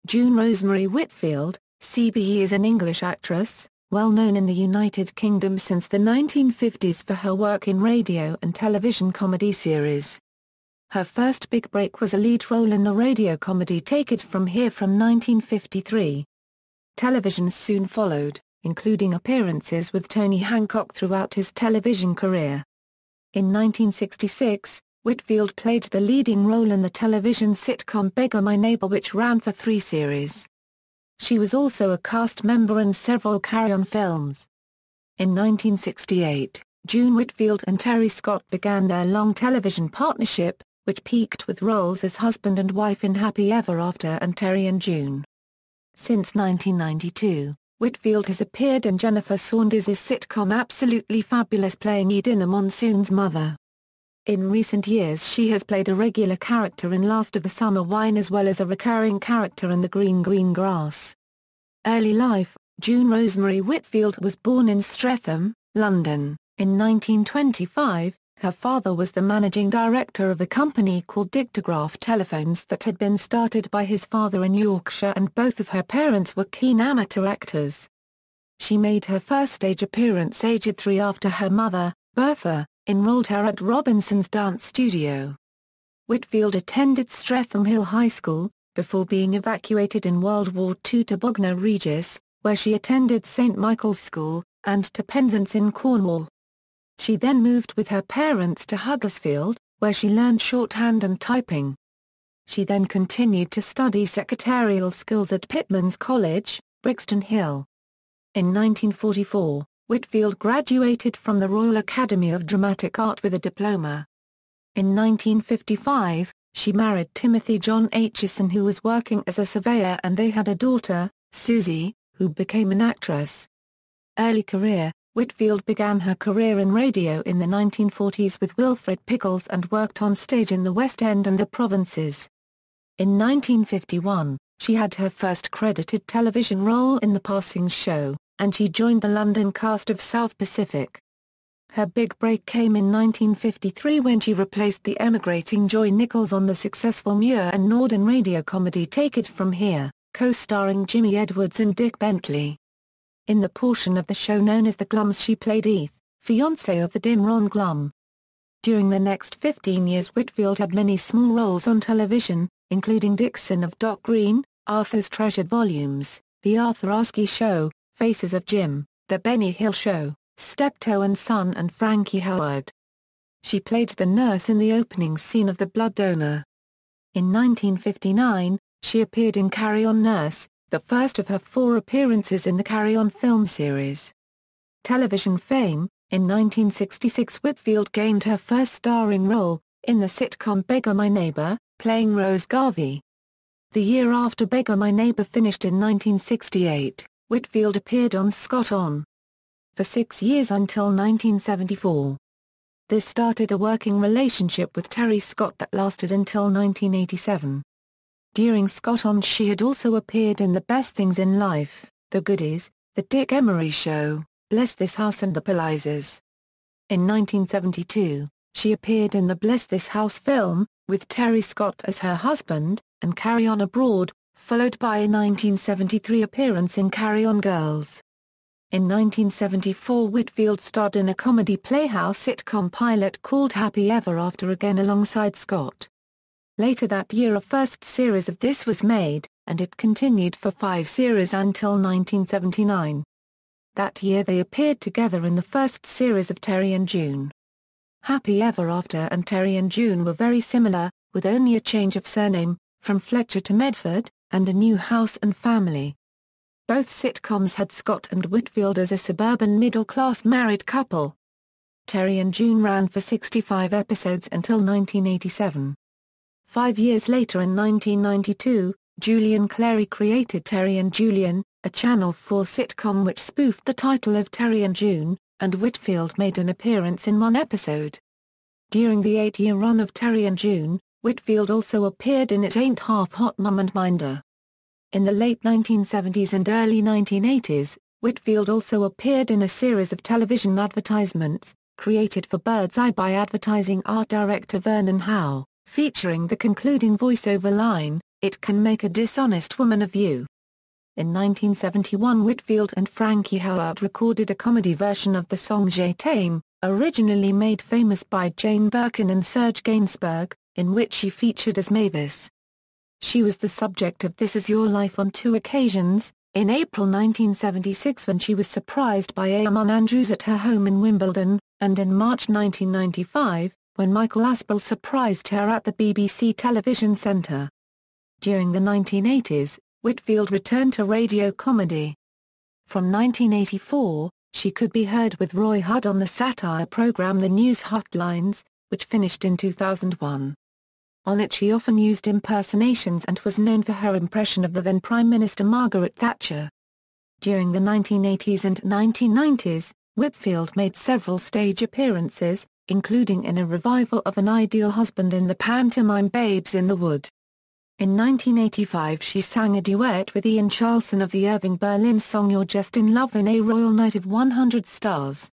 June Rosemary Whitfield, CBE, is an English actress, well known in the United Kingdom since the 1950s for her work in radio and television comedy series. Her first big break was a lead role in the radio comedy Take It From Here from 1953. Television soon followed, including appearances with Tony Hancock throughout his television career. In 1966, Whitfield played the leading role in the television sitcom Beggar My Neighbour, which ran for 3 series. She was also a cast member in several Carry-On films. In 1968, June Whitfield and Terry Scott began their long television partnership, which peaked with roles as husband and wife in Happy Ever After and Terry and June. Since 1992, Whitfield has appeared in Jennifer Saunders' sitcom Absolutely Fabulous, playing Edina Monsoon's mother. In recent years she has played a regular character in Last of the Summer Wine as well as a recurring character in The Green Green Grass. Early life: June Rosemary Whitfield was born in Streatham, London, in 1925. Her father was the managing director of a company called Dictograph Telephones that had been started by his father in Yorkshire, and both of her parents were keen amateur actors. She made her first stage appearance aged 3 after her mother, Bertha, enrolled her at Robinson's Dance Studio. Whitfield attended Streatham Hill High School, before being evacuated in World War II to Bognor Regis, where she attended St Michael's School, and to Penzance in Cornwall. She then moved with her parents to Huddersfield, where she learned shorthand and typing. She then continued to study secretarial skills at Pitman's College, Brixton Hill. In 1944, Whitfield graduated from the Royal Academy of Dramatic Art with a diploma. In 1955, she married Timothy John Aitchison, who was working as a surveyor, and they had a daughter, Susie, who became an actress. Early career: Whitfield began her career in radio in the 1940s with Wilfred Pickles and worked on stage in the West End and the provinces. In 1951, she had her first credited television role in The Passing Show, and she joined the London cast of South Pacific. Her big break came in 1953 when she replaced the emigrating Joy Nichols on the successful Muir and Norden radio comedy Take It From Here, co-starring Jimmy Edwards and Dick Bentley. In the portion of the show known as The Glums she played Eve, fiancée of the dim Ron Glum. During the next 15 years Whitfield had many small roles on television, including Dixon of Dock Green, Arthur's Treasured Volumes, The Arthur Askey Show, Faces of Jim, The Benny Hill Show, Steptoe and Son, and Frankie Howard. She played the nurse in the opening scene of The Blood Donor. In 1959, she appeared in Carry On Nurse, the first of her 4 appearances in the Carry On film series. Television fame: in 1966 Whitfield gained her first starring role, in the sitcom Beggar My Neighbour, playing Rose Garvey. The year after Beggar My Neighbour finished in 1968, Whitfield appeared on Scott On for 6 years until 1974. This started a working relationship with Terry Scott that lasted until 1987. During Scott On she had also appeared in The Best Things in Life, The Goodies, The Dick Emery Show, Bless This House and The Polizers. In 1972, she appeared in the Bless This House film, with Terry Scott as her husband, and Carry On Abroad, followed by a 1973 appearance in Carry On Girls. In 1974 Whitfield starred in a comedy playhouse sitcom pilot called Happy Ever After, again alongside Scott. Later that year a first series of this was made, and it continued for 5 series until 1979. That year they appeared together in the first series of Terry and June. Happy Ever After and Terry and June were very similar, with only a change of surname, from Fletcher to Medford, and a new house and family. Both sitcoms had Scott and Whitfield as a suburban middle-class married couple. Terry and June ran for 65 episodes until 1987. 5 years later in 1992, Julian Clary created Terry and Julian, a Channel 4 sitcom which spoofed the title of Terry and June, and Whitfield made an appearance in 1 episode. During the 8-year run of Terry and June, Whitfield also appeared in It Ain't Half Hot Mum and Minder. In the late 1970s and early 1980s, Whitfield also appeared in a series of television advertisements, created for Bird's Eye by advertising art director Vernon Howe, featuring the concluding voiceover line, It Can Make a Dishonest Woman of You. In 1971, Whitfield and Frankie Howard recorded a comedy version of the song Je T'aime, originally made famous by Jane Birkin and Serge Gainsbourg, in which she featured as Mavis. She was the subject of This Is Your Life on 2 occasions, in April 1976 when she was surprised by Eamon Andrews at her home in Wimbledon, and in March 1995, when Michael Aspel surprised her at the BBC Television Centre. During the 1980s, Whitfield returned to radio comedy. From 1984, she could be heard with Roy Hudd on the satire programme The News Hotlines, which finished in 2001. On it she often used impersonations and was known for her impression of the then Prime Minister Margaret Thatcher. During the 1980s and 1990s, Whitfield made several stage appearances, including in a revival of An Ideal Husband in the pantomime Babes in the Wood. In 1985 she sang a duet with Ian Charleson of the Irving Berlin song You're Just in Love in A Royal Night of 100 Stars.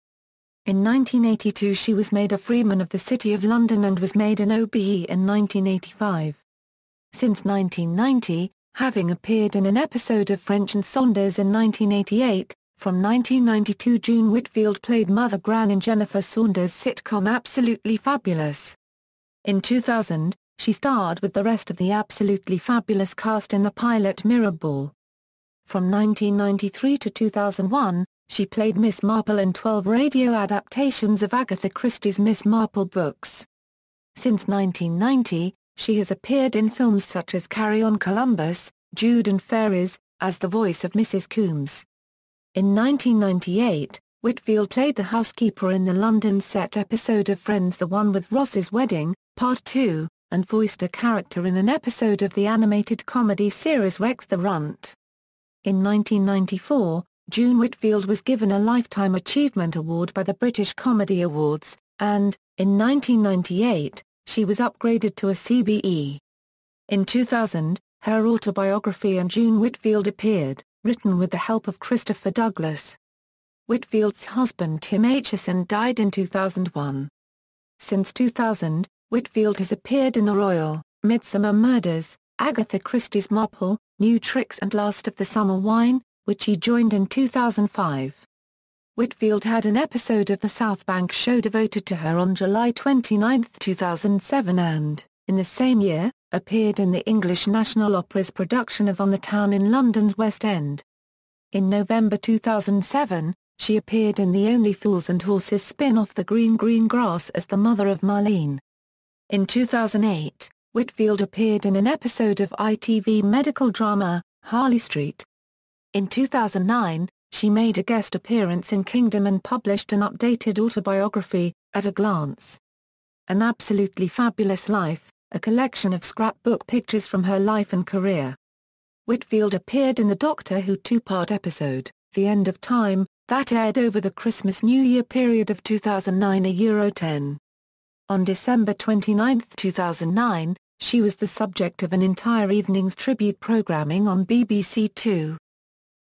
In 1982 she was made a Freeman of the City of London and was made an OBE in 1985. Since 1990, having appeared in an episode of French and Saunders in 1988, from 1992 June Whitfield played Mother Gran in Jennifer Saunders' sitcom Absolutely Fabulous. In 2000, she starred with the rest of the Absolutely Fabulous cast in the pilot Mirrorball. From 1993 to 2001, she played Miss Marple in 12 radio adaptations of Agatha Christie's Miss Marple books. Since 1990, she has appeared in films such as Carry On Columbus, Jude and Fairies, as the voice of Mrs. Coombs. In 1998, Whitfield played the housekeeper in the London set episode of Friends The One with Ross's Wedding, Part 2, and voiced a character in an episode of the animated comedy series Rex the Runt. In 1994, June Whitfield was given a Lifetime Achievement Award by the British Comedy Awards, and, in 1998, she was upgraded to a CBE. In 2000, her autobiography And June Whitfield appeared, written with the help of Christopher Douglas. Whitfield's husband Tim Aitchison died in 2001. Since 2000, Whitfield has appeared in The Royal, Midsummer Murders, Agatha Christie's Marple, New Tricks and Last of the Summer Wine, which he joined in 2005. Whitfield had an episode of The South Bank show devoted to her on July 29, 2007 and, in the same year, appeared in the English National Opera's production of On the Town in London's West End. In November 2007, she appeared in the Only Fools and Horses spin-off The Green Green Grass as the mother of Marlene. In 2008, Whitfield appeared in an episode of ITV medical drama, Harley Street. In 2009, she made a guest appearance in Kingdom and published an updated autobiography, At a Glance. An Absolutely Fabulous Life, a collection of scrapbook pictures from her life and career. Whitfield appeared in the Doctor Who two-part episode, The End of Time, that aired over the Christmas-New Year period of 2009 (Euro10). On December 29, 2009, she was the subject of an entire evening's tribute programming on BBC Two.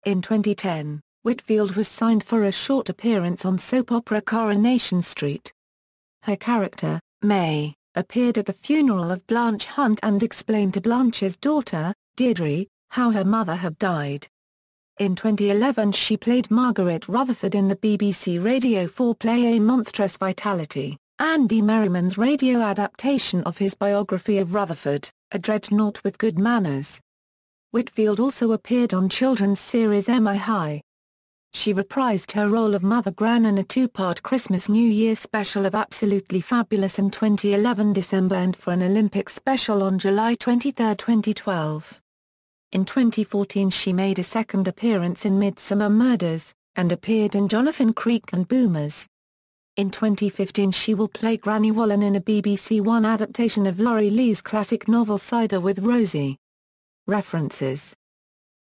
In 2010, Whitfield was signed for a short appearance on soap opera Coronation Street. Her character, May, appeared at the funeral of Blanche Hunt and explained to Blanche's daughter, Deirdre, how her mother had died. In 2011 she played Margaret Rutherford in the BBC Radio 4 play A Monstrous Vitality, Andy Merriman's radio adaptation of his biography of Rutherford, A Dreadnought with Good Manners. Whitfield also appeared on children's series Am I High? She reprised her role of Mother Gran in a two-part Christmas-New Year special of Absolutely Fabulous in 2011 December and for an Olympic special on July 23, 2012. In 2014 she made a second appearance in Midsummer Murders, and appeared in Jonathan Creek and Boomers. In 2015 she will play Granny Wallen in a BBC One adaptation of Laurie Lee's classic novel Cider with Rosie. References.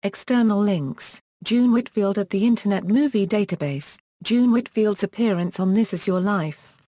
External links: June Whitfield at the Internet Movie Database, June Whitfield's appearance on This Is Your Life.